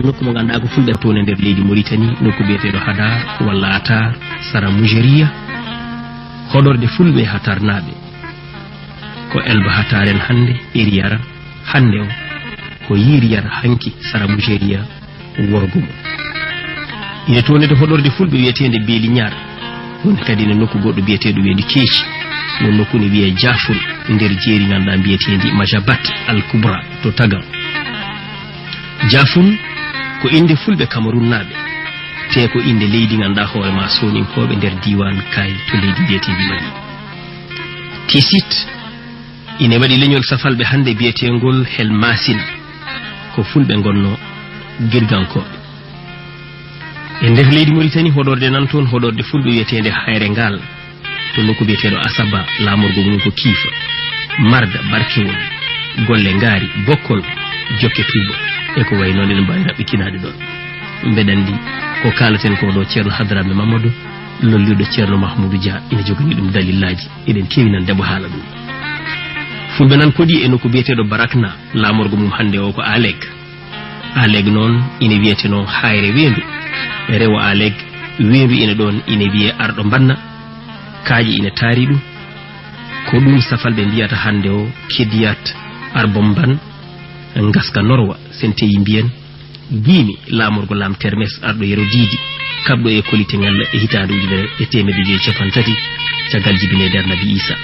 nokku mo ganda ko fulbe toone nder leydi Mauritanie nokku biyetedo Hada walla Atar Sara Moujeria hodorde fulbe hatarnabe ko Elba Hataren hande Iriyara hande o ko Yiriyara hanki Sara Moujeria worgumo ine toone de hodorde fulbe wiyetende Beeli Ñaar won kadi ne nokku goddo biyetedo wendi Keeci non nokku ne wiye Jaful nder jeeri ganda biyetendi Majabat Al Kubra to Taga Jaful ko inde fulbe Cameroun nabe te ko inde leydi ganda hoore ma soninkobe nder diwan kay to leydi biyetendi Mali Tisit ine wadi leñol safalbe hande biyetengol Hel Masina ko fulbe gonno girgankobe e nder leydi Mauritanie hodorde nan ton hodorde fulbe wiyetende Hayre Ngal to nokku biyetedo Asaba lamorgo mum ko Kiifa Marda Barkewol golle Ngari Bokkol Jokke Tubo e ko way non en mbawi rabbikinade don bedandi ko kalaten ko do Ceerno Hadrame Mamadou lollido Ceerno Mahmoudou Dia ina jogani dum dalillaji eden kewi nan debo hala dum fulbe nan kodi e nokku biyetedo Barakna lamorgo mum hande o ko Aleg non ina wiyeteno Hayre Wendu rewo Aleg Wendu ina don ina wiye ardo banna kaaji ina taari dum ko dum safalbe biyata hande o Kediyat Arbomban ngaska Norwa sente yimbiyen gimi lamorgo lam termes ardo yero didi kabdo e kolite ngal e hitaanduji e temedde je cefantati tagal jibine der Nabi Isa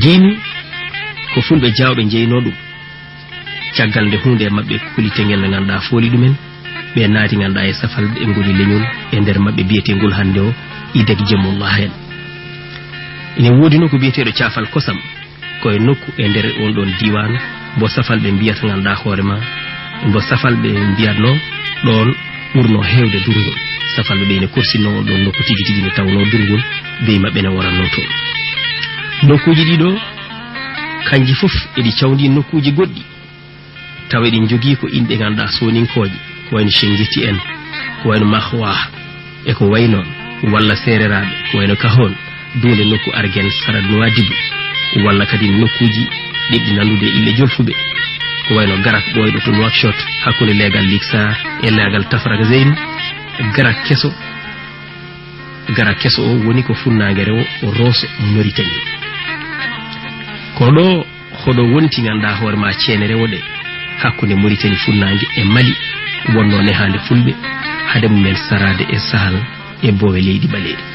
gimi ko fulbe jawbe jeyno dum tagal de hunde mabbe kolite ngel nganda foli dumen be naati nganda e safalbe e ngoni leñol e der mabbe biyetengol hande o idek jamullah hen ine wodi no ko biyetedo Caafal Kosam ko e nokku e der on don diwan bo safalbe biyata nganda hoorema bo safalbe biyatno don burno hewde durgol safalbe be ne kursino don nokku tigi tigi ne tawno durgol be mabbe ne waranno to nokkuji dido kanji fof edi cawdi nokkuji goddi tawe di jogi ko inde ganda soninkoje ko wayno Shengeti en ko wayno Mahwa e ko wayno walla sererabe ko wayno Kahon dole nokku Argen Sarad Nouadhibou walla kadi nokkuji debbi nandude ille jolfube ko wayno Garak boydo to Nouakchott hakkunde legal Liksa e legal Tafraga Zeyn Garak keso o woni ko funnagere o Rosso Mauritanie ko do hodo wonti ganda hoore ma cenere wode hakkunde Mauritanie funnange e Mali wonno ne hande fulbe hade mumen sarade e sahal e bowe leydi baleedi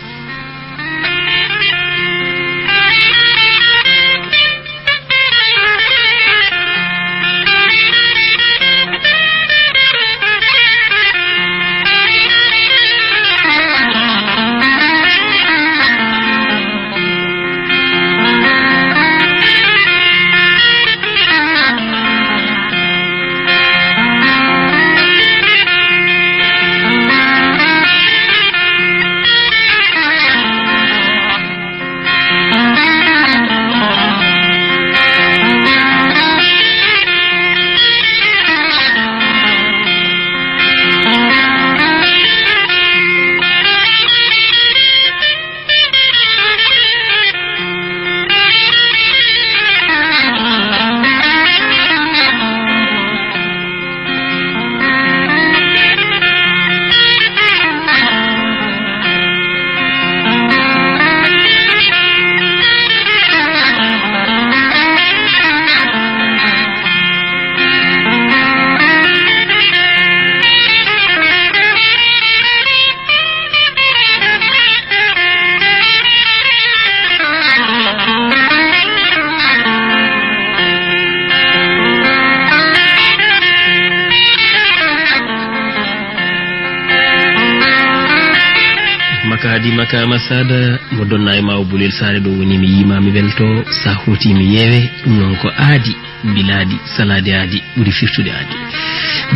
kadi makama sada mo donna e maw bulel sare do woni mi yima mi welto sa hoti mi yewe dum non ko aadi biladi salade aadi buri firtude aadi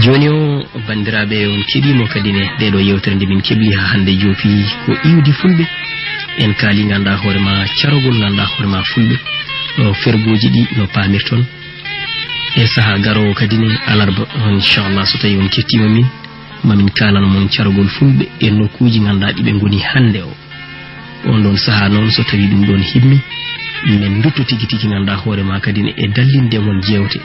joni o bandirabe on kidimo kadine de do yewtere min kebli ha hande jofi ko iwdi fulbe en kali ganda hoore ma carogol ganda hoore ma fulbe no fergoji di no pamirton e saha garo kadine alarba inshallah so tawi on kettimo min mamin kalan mon carogol fulbe e nokkuji ganda dibe ngoni hande o on don saha non so tawi dum don himmi men dutto tigi tigi ganda hoore ma kadine e dallinde mon jewte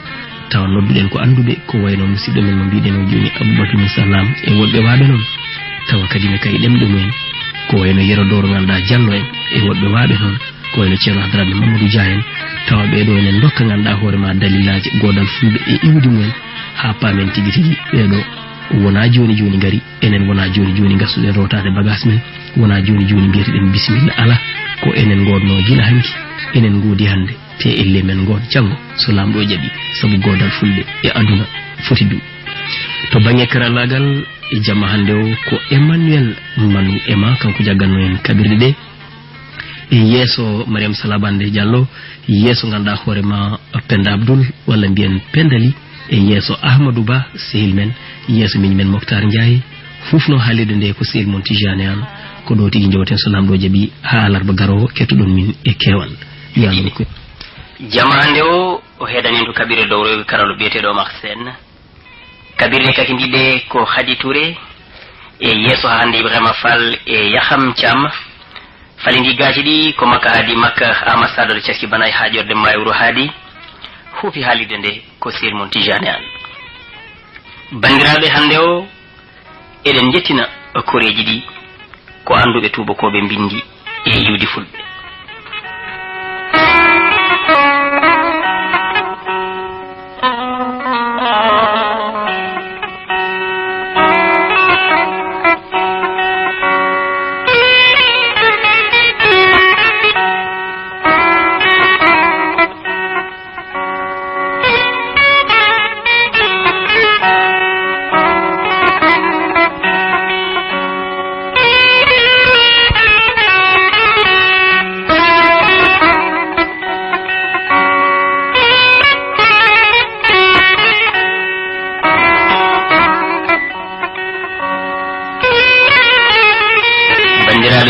taw nodduɗen ko andube ko wayno musidɗo men mo mbiɗen o joni Aboubacry Salam e wodɓe waaɓe noon tawa kadi ne kay ɗemɗe mumen ko wayno Yero Doro ganda Diallo en e wodɓe waaɓe noon ko wayno Ceerno Hadrami Mamadou Dia en tawa ɓeɗo enen dokka ganda hoorema dalilaji godal fulɓe e iwdi mumen ha paamen tigi tigi ɓeɗo wona joni joni ngari enen wona joni joni gassuɗen rotade bagage men wona joni joni mbiyetiɗen bisimilla ala ko enen godno gila hanki enen goodi hande te elle men god jango so lamɗo jaɓi sabu godal fulɓe e aduna foti du to bange karallagal e jamma hande o ko Emmanuel Manu Ema kanko jagganno en kabirɗe ɗe e yeeso Mariam Salabande Diallo yeeso ganda hoorema Penda Abdoul walla mbiyen Pendali e yeeso Ahmadou Ba sehil men yeeso miñ men Mokhtar Ndiaye fufno haalirde nde ko sehil mon Tijani an ko ɗo tigi jewten so lamɗo jaɓi ha alarba garowo kettoɗon min e kewal yaano ko jama hande o heɗanin to kabire dowro karalo biyeteɗo Omar Sène kabirde kaki ndiɗe ko Hadi Touré e yeeso hande Ibrahima Fall e Yaham Thiam falindi gaji ɗi ko makka haadi makka ambassadeur caski banay haajorde mayuro haadi huufi haalirde nde ko sehil mon Tijani an bandiraɓe hande o eɗen jettina koreji ɗi ko anduɓe tubakoɓe bindi e yiwdi fulɓe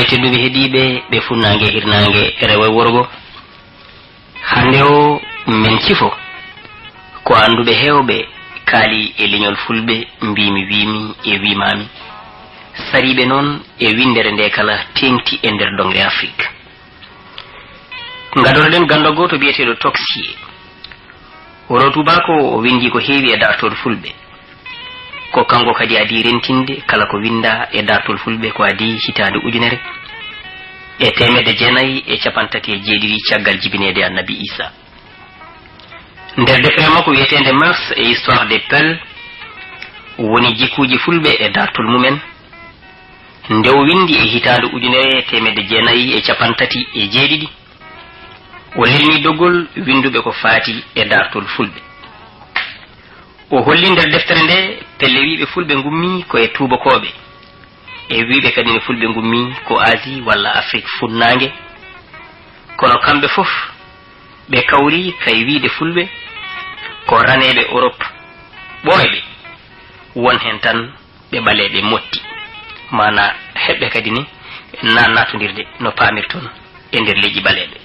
tedduɓe heeɗiɓe ɓe funnangue hirnangue rewo e worgo hande o min cifo ko anduɓe hewɓe kaali e leñol fulɓe mbimi wimi e wimami sariɓe noon e windere nde kala tengti e nder dongre Afrique gadoroɗen gando goto biyeteɗo Toxier woro tubako o windi ko heewi e dartol fulɓe ko kanko kadi adi rentinde kala ko winda e dartol fulɓe ko adi hitande ujunere e 1937 caggal jibinede annabi Isa nder defere makko wiyetende Mœurs et histoire des Peuls woni jikkuji fulɓe e dartol mumen nde o windi e hitande ujunere 1937 o lelni dogol winduɓe ko faati e dartol fulɓe o holli nder deftere nde pelle wiɓe fulɓe gummi ko e tubakoɓe e wiɓe kadi ne fulɓe gummi ko Asie walla Afrique funnangue kono kamɓe fof ɓe kawri kay wiide fulɓe ko raneɓe Europe ɓooyɓe won hen tan ɓe ɓaleɓe motti mana heɓɓe kadi ni natodirde no pamirton e nder leydi ɓaleɓe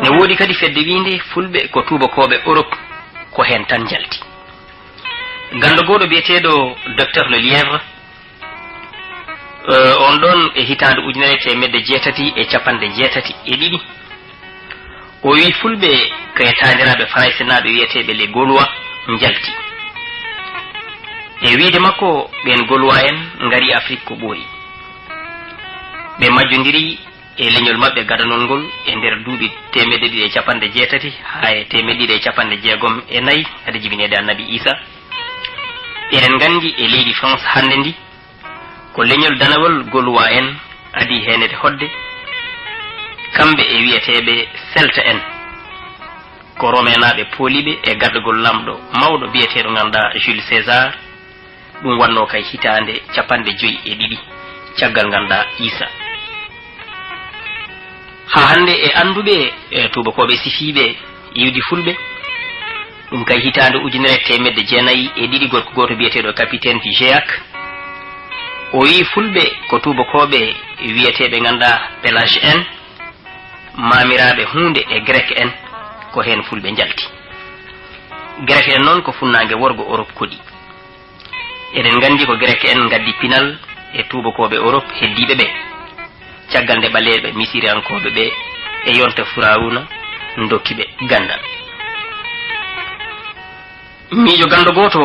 ne woodi kadi fedde winde fulɓe ko tubakoɓe Europe ko hen tan jalti gando goɗo biyeteɗo docteur Le Lièvre on ɗon e hitande ujunere 1982 o wi fulɓe ko e taniraɓe français naɓe wiyeteɓe les Gaulois jalti e wiide makko ɓen Gaulois en ngari Afrique ko ɓooyi ɓe majjodiri e leñol mabɓe gadanol ngol e nder duuɓi 280 ha e 264 hade jibinede annabi Isa eɗen gandi e leydi France hande ndi ko leñol danawol Gaulois en adi henede hodde kamɓe e wiyeteɓe Celta en ko romenaɓe pooliɓe e gardugol lamɗo mawɗo biyeteɗo ganda Jules César ɗum wanno kay hitande 52 caggal ganda Isa ha hande e anduɓe e tubakoɓe sifiɓe yiwdi fulɓe ɗum kay hitande ujunere 1992 gorko goto biyeteɗo capitaine Figeac o wi fulɓe ko tubakoɓe wiyeteɓe ganda Pelage en mamiraɓe hunde e grec en ko hen fulɓe jalti grec en noon ko funnangue worgo Europe koɗi eɗen gandi ko grec en gaddi pinal e tubakoɓe Europe heddiɓe ɓe caggal nde ɓaleɓe misiriyankoɓe ɓe e yonta Firawuna dokkiɓe gandal miijo gando goto